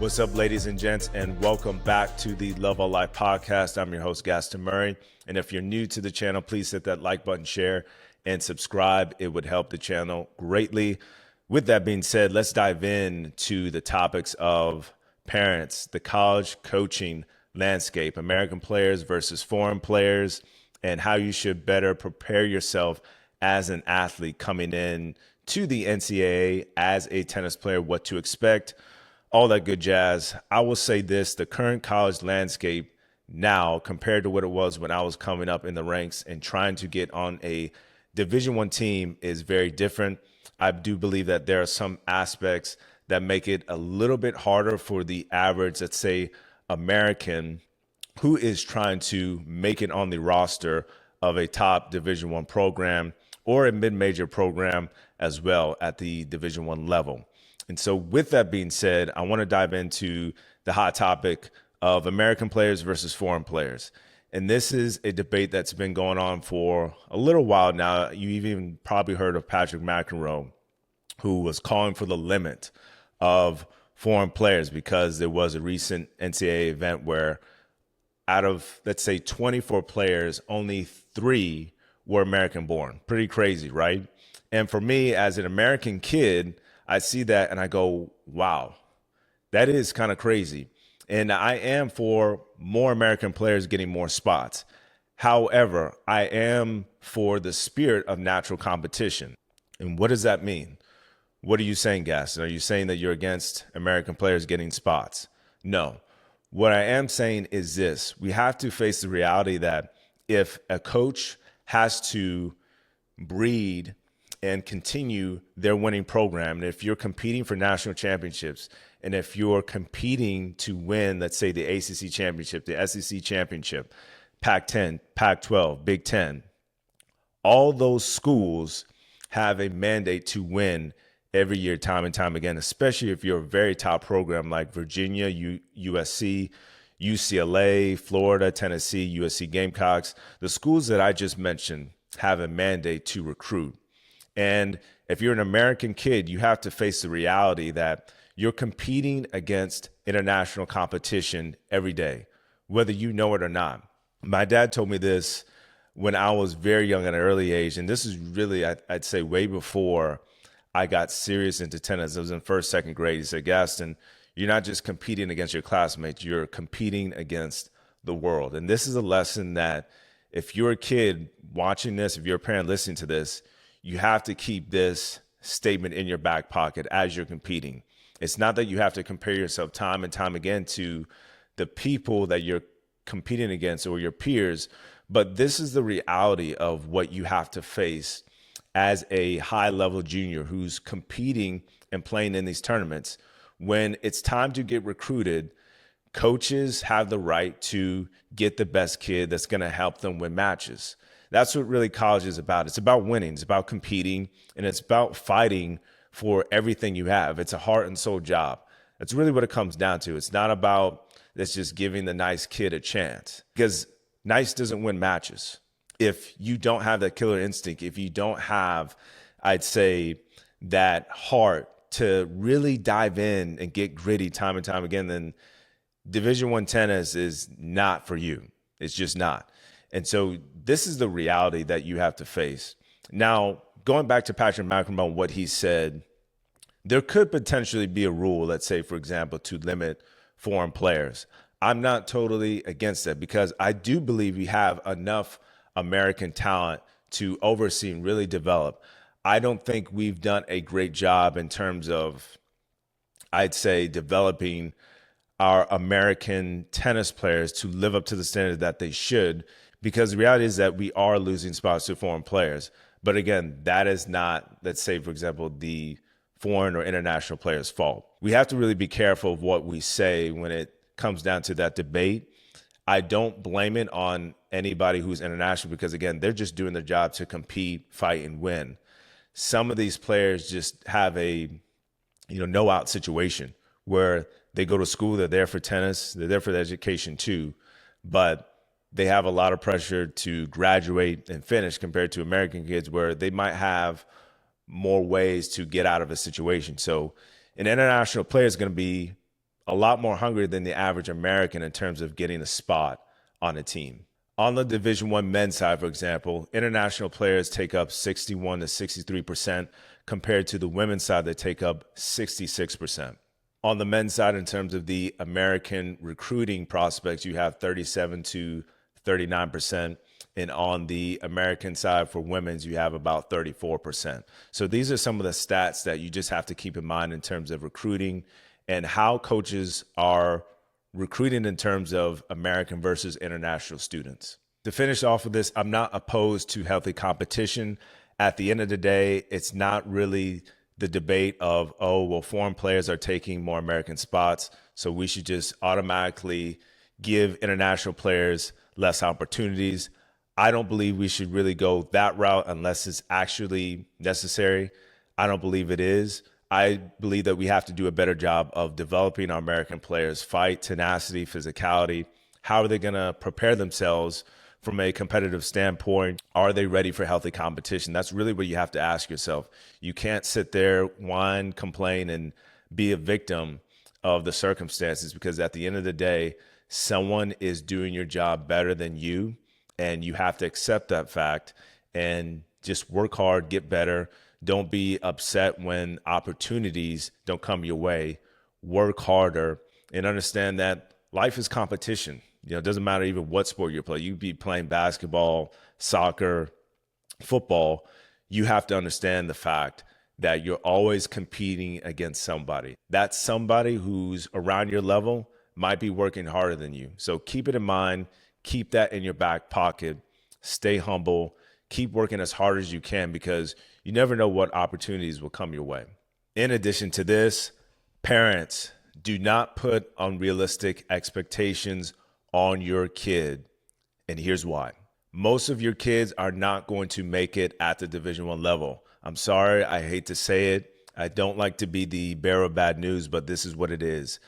What's up, ladies and gents, and welcome back to the Love All Life podcast. I'm your host, Gaston Murray. And if you're new to the channel, please hit that like button, share, and subscribe. It would help the channel greatly. With that being said, let's dive into the topics of parents, the college coaching landscape, American players versus foreign players, and how you should better prepare yourself as an athlete coming in to the NCAA as a tennis player, what to expect, all that good jazz. I will say this, the current college landscape now compared to what it was when I was coming up in the ranks and trying to get on a Division I team is very different. I do believe that there are some aspects that make it a little bit harder for the average, let's say, American who is trying to make it on the roster of a top Division I program or a mid-major program as well at the Division I level. And so with that being said, I want to dive into the hot topic of American players versus foreign players. And this is a debate that's been going on for a little while now. You even probably heard of Patrick McEnroe, who was calling for the limit of foreign players because there was a recent NCAA event where out of, let's say, 24 players, only 3 were American born. Pretty crazy, right? And for me, as an American kid, I see that and I go, wow, that is kind of crazy. And I am for more American players getting more spots. However, I am for the spirit of natural competition. And what does that mean? What are you saying, Gaston? Are you saying that you're against American players getting spots? No. What I am saying is this. We have to face the reality that if a coach has to breed and continue their winning program, and if you're competing for national championships, and if you're competing to win, let's say, the ACC championship, the SEC championship, Pac-10, Pac-12, Big Ten, all those schools have a mandate to win every year, time and time again, especially if you're a very top program like Virginia, USC, UCLA, Florida, Tennessee, USC Gamecocks. The schools that I just mentioned have a mandate to recruit. And if you're an American kid, you have to face the reality that you're competing against international competition every day, whether you know it or not. My dad told me this when I was very young at an early age, and this is really, I'd say, way before I got serious into tennis. I was in first, second grade. He said, Gaston, you're not just competing against your classmates, you're competing against the world. And this is a lesson that if you're a kid watching this, if you're a parent listening to this, you have to keep this statement in your back pocket as you're competing. It's not that you have to compare yourself time and time again to the people that you're competing against or your peers, but this is the reality of what you have to face as a high-level junior who's competing and playing in these tournaments. When it's time to get recruited, coaches have the right to get the best kid that's going to help them win matches. That's what really college is about. It's about winning. It's about competing, and it's about fighting for everything you have. It's a heart and soul job. That's really what it comes down to. It's not about that's just giving the nice kid a chance, because nice doesn't win matches. If you don't have that killer instinct, if you don't have, I'd say, that heart to really dive in and get gritty time and time again, then Division I tennis is not for you. It's just not. And so this is the reality that you have to face. Now, going back to Patrick McEnroe, what he said, there could potentially be a rule, let's say, for example, to limit foreign players. I'm not totally against that because I do believe we have enough American talent to oversee and really develop. I don't think we've done a great job in terms of, I'd say, developing our American tennis players to live up to the standard that they should, because the reality is that we are losing spots to foreign players. But again, that is not, let's say, for example, the foreign or international players' fault. We have to really be careful of what we say when it comes down to that debate. I don't blame it on anybody who's international because, again, they're just doing their job to compete, fight, and win. Some of these players just have a, no-out situation where they go to school, they're there for tennis, they're there for the education too, but they have a lot of pressure to graduate and finish compared to American kids where they might have more ways to get out of a situation. So an international player is going to be a lot more hungry than the average American in terms of getting a spot on a team. On the Division I men's side, for example, international players take up 61 to 63% compared to the women's side that take up 66%. On the men's side, in terms of the American recruiting prospects, you have 37 to 39%. And on the American side for women's, you have about 34%. So these are some of the stats that you just have to keep in mind in terms of recruiting and how coaches are recruiting in terms of American versus international students. To finish off with this, I'm not opposed to healthy competition. At the end of the day, it's not really the debate of, oh, well, foreign players are taking more American spots, so we should just automatically give international players less opportunities. I don't believe we should really go that route unless it's actually necessary. I don't believe it is. I believe that we have to do a better job of developing our American players' fight, tenacity, physicality. How are they going to prepare themselves from a competitive standpoint? Are they ready for healthy competition? That's really what you have to ask yourself. You can't sit there, whine, complain, and be a victim of the circumstances, because at the end of the day, someone is doing your job better than you, and you have to accept that fact and just work hard, get better. Don't be upset when opportunities don't come your way. Work harder and understand that life is competition. It doesn't matter even what sport you play. You be playing basketball, soccer, football. You have to understand the fact that you're always competing against somebody. That somebody who's around your level might be working harder than you. So keep it in mind. Keep that in your back pocket. Stay humble. Keep working as hard as you can, because you never know what opportunities will come your way. In addition to this, parents, do not put unrealistic expectations on your kid. And here's why. Most of your kids are not going to make it at the Division I level. I'm sorry, I hate to say it. I don't like to be the bearer of bad news, but this is what it is.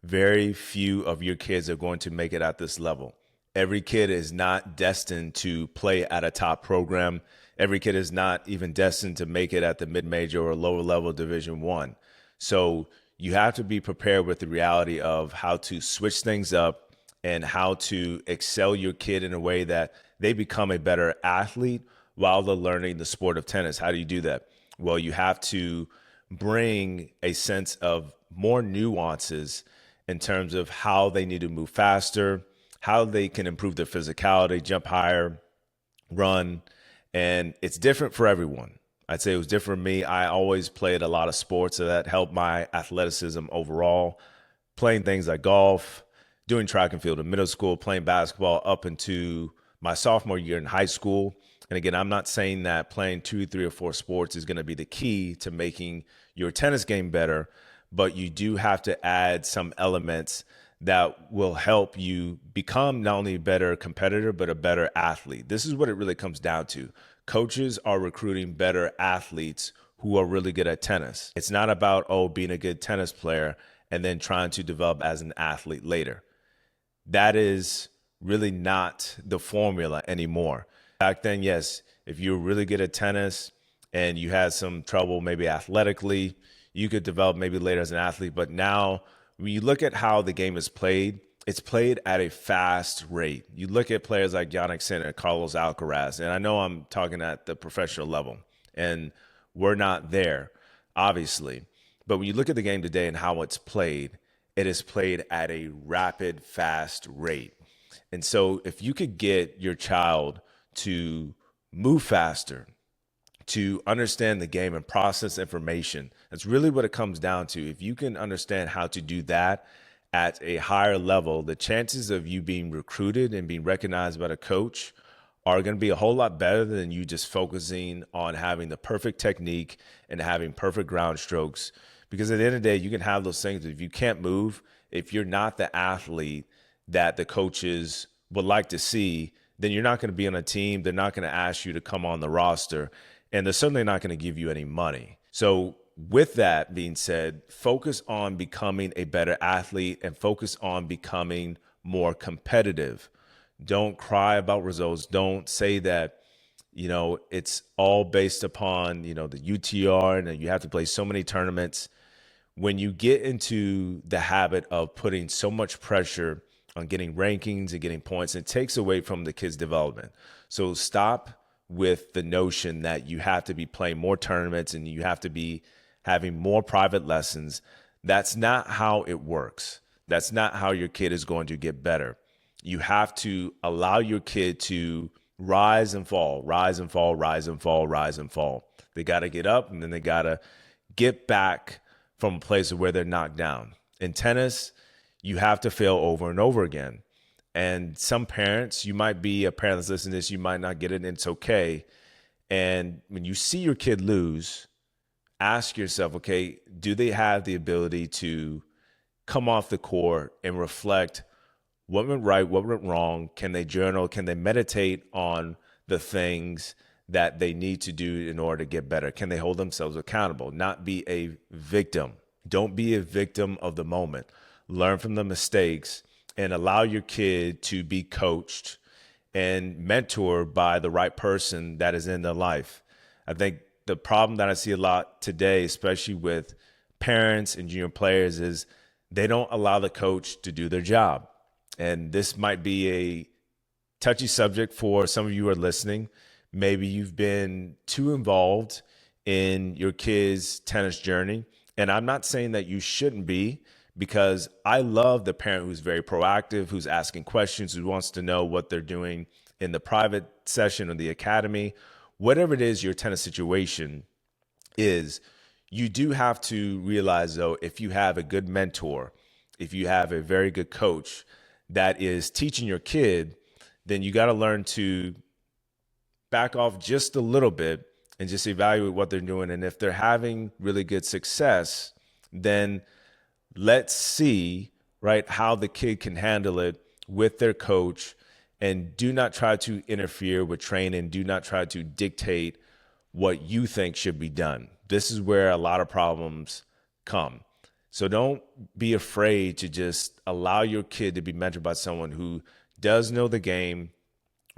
Very few of your kids are going to make it at this level. Every kid is not destined to play at a top program. Every kid is not even destined to make it at the mid-major or lower level Division I. So you have to be prepared with the reality of how to switch things up and how to excel your kid in a way that they become a better athlete while they're learning the sport of tennis. How do you do that? Well, you have to bring a sense of more nuances in terms of how they need to move faster, how they can improve their physicality, jump higher, run. And it's different for everyone. I'd say it was different for me. I always played a lot of sports, so that helped my athleticism overall. Playing things like golf, doing track and field in middle school, playing basketball up into my sophomore year in high school. And again, I'm not saying that playing 2, 3, or 4 sports is going to be the key to making your tennis game better, but you do have to add some elements that will help you become not only a better competitor, but a better athlete. This is what it really comes down to. Coaches are recruiting better athletes who are really good at tennis. It's not about, being a good tennis player and then trying to develop as an athlete later. That is really not the formula anymore. Back then, yes, if you were really good at tennis and you had some trouble maybe athletically, you could develop maybe later as an athlete. But now, when you look at how the game is played, it's played at a fast rate. You look at players like Jannik Sinner, Carlos Alcaraz, and I know I'm talking at the professional level, and we're not there, obviously. But when you look at the game today and how it's played, it is played at a rapid, fast rate. And so if you could get your child to move faster, to understand the game and process information, that's really what it comes down to. If you can understand how to do that at a higher level, the chances of you being recruited and being recognized by the coach are going to be a whole lot better than you just focusing on having the perfect technique and having perfect ground strokes. Because at the end of the day, you can have those things. If you can't move, if you're not the athlete that the coaches would like to see, then you're not going to be on a team. They're not going to ask you to come on the roster, and they're certainly not going to give you any money. So with that being said, focus on becoming a better athlete and focus on becoming more competitive. Don't cry about results. Don't say that, it's all based upon, the UTR and you have to play so many tournaments. when you get into the habit of putting so much pressure on getting rankings and getting points, it takes away from the kid's development. So stop with the notion that you have to be playing more tournaments and you have to be having more private lessons. That's not how it works. That's not how your kid is going to get better. You have to allow your kid to rise and fall, rise and fall, rise and fall, rise and fall. They got to get up and then they got to get back from a place where they're knocked down. In tennis, you have to fail over and over again. And some parents, you might be a parent that's listening to this, you might not get it, and it's okay. And when you see your kid lose, ask yourself, okay, do they have the ability to come off the court and reflect what went right, what went wrong? Can they journal? Can they meditate on the things that they need to do in order to get better? Can they hold themselves accountable? Not be a victim. Don't be a victim of the moment. Learn from the mistakes and allow your kid to be coached and mentored by the right person that is in their life. I think the problem that I see a lot today, especially with parents and junior players, is they don't allow the coach to do their job. And this might be a touchy subject for some of you who are listening. Maybe you've been too involved in your kid's tennis journey. And I'm not saying that you shouldn't be, because I love the parent who's very proactive, who's asking questions, who wants to know what they're doing in the private session or the academy. Whatever it is your tennis situation is, you do have to realize, though, if you have a good mentor, if you have a very good coach that is teaching your kid, then you got to learn to back off just a little bit and just evaluate what they're doing. And if they're having really good success, then let's see, right, how the kid can handle it with their coach, and do not try to interfere with training. Do not try to dictate what you think should be done. This is where a lot of problems come. So don't be afraid to just allow your kid to be mentored by someone who does know the game,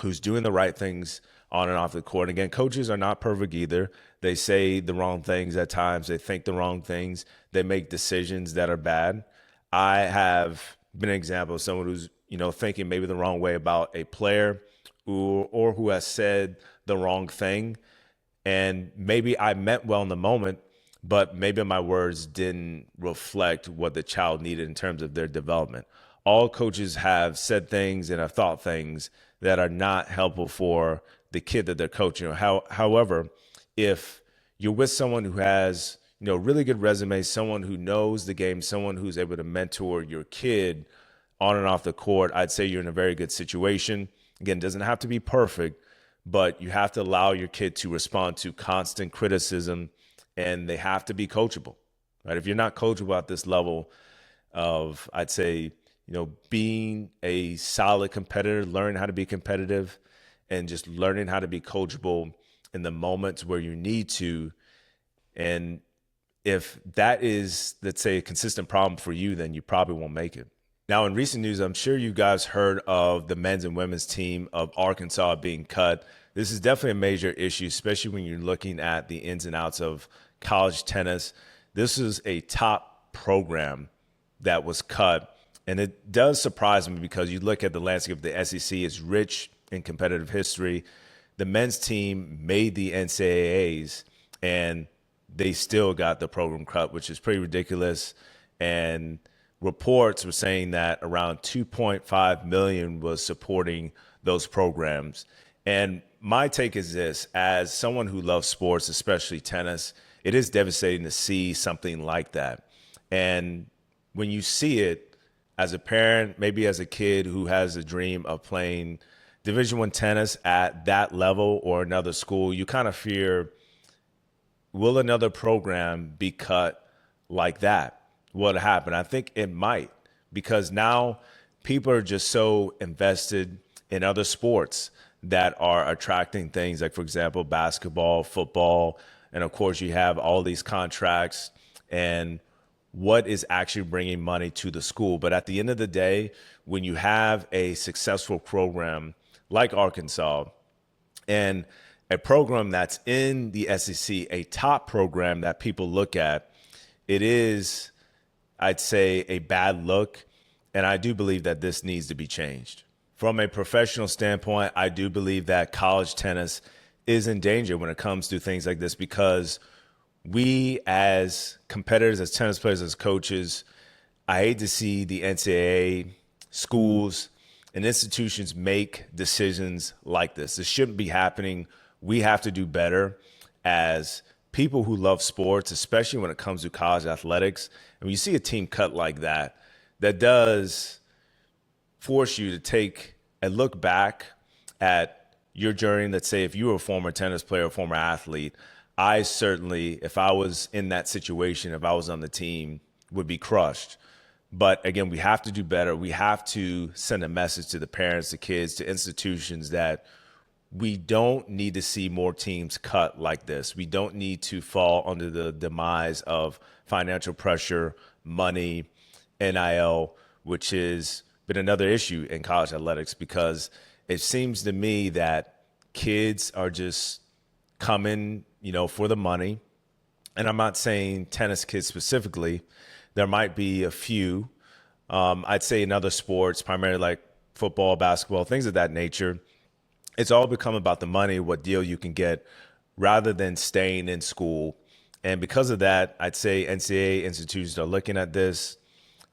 who's doing the right things on and off the court. Again, coaches are not perfect either. They say the wrong things at times. They think the wrong things. They make decisions that are bad. I have been an example of someone who's, thinking maybe the wrong way about a player or who has said the wrong thing. And maybe I meant well in the moment, but maybe my words didn't reflect what the child needed in terms of their development. All coaches have said things and have thought things that are not helpful for the kid that they're coaching. However, if you're with someone who has, really good resume, someone who knows the game, someone who's able to mentor your kid on and off the court, I'd say you're in a very good situation. Again, it doesn't have to be perfect, but you have to allow your kid to respond to constant criticism, and they have to be coachable, right? If you're not coachable at this level of, I'd say, being a solid competitor, learning how to be competitive, and just learning how to be coachable in the moments where you need to. And if that is, let's say, a consistent problem for you, then you probably won't make it. Now, in recent news, I'm sure you guys heard of the men's and women's team of Arkansas being cut. This is definitely a major issue, especially when you're looking at the ins and outs of college tennis. This is a top program that was cut. And it does surprise me, because you look at the landscape of the SEC, it's rich in competitive history. The men's team made the NCAAs, and they still got the program cut, which is pretty ridiculous. And reports were saying that around 2.5 million was supporting those programs. And my take is this: as someone who loves sports, especially tennis, it is devastating to see something like that. And when you see it as a parent, maybe as a kid who has a dream of playing Division I tennis at that level or another school, you kind of fear, will another program be cut like that? What happened? I think it might, because now people are just so invested in other sports that are attracting things like, for example, basketball, football, and of course you have all these contracts and what is actually bringing money to the school. But at the end of the day, when you have a successful program like Arkansas and a program that's in the SEC, a top program that people look at, it is, I'd say, a bad look. And I do believe that this needs to be changed. From a professional standpoint, I do believe that college tennis is in danger when it comes to things like this, because we as competitors, as tennis players, as coaches, I hate to see the NCAA, schools, and institutions make decisions like this. This shouldn't be happening. We have to do better as people who love sports, especially when it comes to college athletics. And when you see a team cut like that, that does force you to take a look back at your journey. Let's say if you were a former tennis player, a former athlete, I certainly, if I was in that situation, if I was on the team, would be crushed. But again, we have to do better. We have to send a message to the parents, the kids, to institutions that we don't need to see more teams cut like this. We don't need to fall under the demise of financial pressure, money, NIL, which has been another issue in college athletics, because it seems to me that kids are just coming, for the money. And I'm not saying tennis kids specifically. There might be a few. I'd say in other sports, primarily like football, basketball, things of that nature, it's all become about the money, what deal you can get, rather than staying in school. And because of that, I'd say NCAA institutions are looking at this.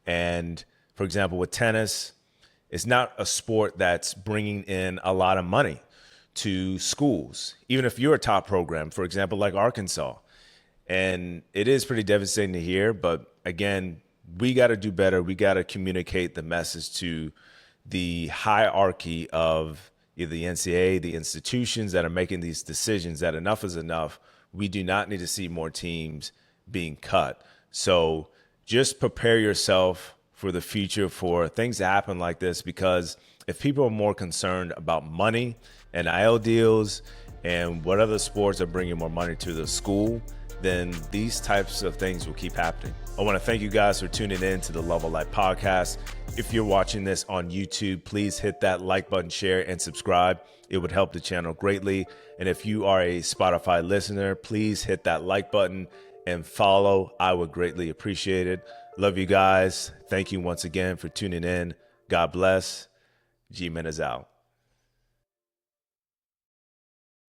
And for example, with tennis, it's not a sport that's bringing in a lot of money to schools, even if you're a top program, for example, like Arkansas. And it is pretty devastating to hear. But again, we got to do better. We got to communicate the message to the hierarchy of either the NCAA, the institutions that are making these decisions, that enough is enough. We do not need to see more teams being cut. So just prepare yourself for the future for things to happen like this, because if people are more concerned about money and NIL deals and what other sports are bringing more money to the school, then these types of things will keep happening. I want to thank you guys for tuning in to the Love of Life podcast. If you're watching this on YouTube, please hit that like button, share, and subscribe. It would help the channel greatly. And if you are a Spotify listener, please hit that like button and follow. I would greatly appreciate it. Love you guys. Thank you once again for tuning in. God bless. G-Men is out.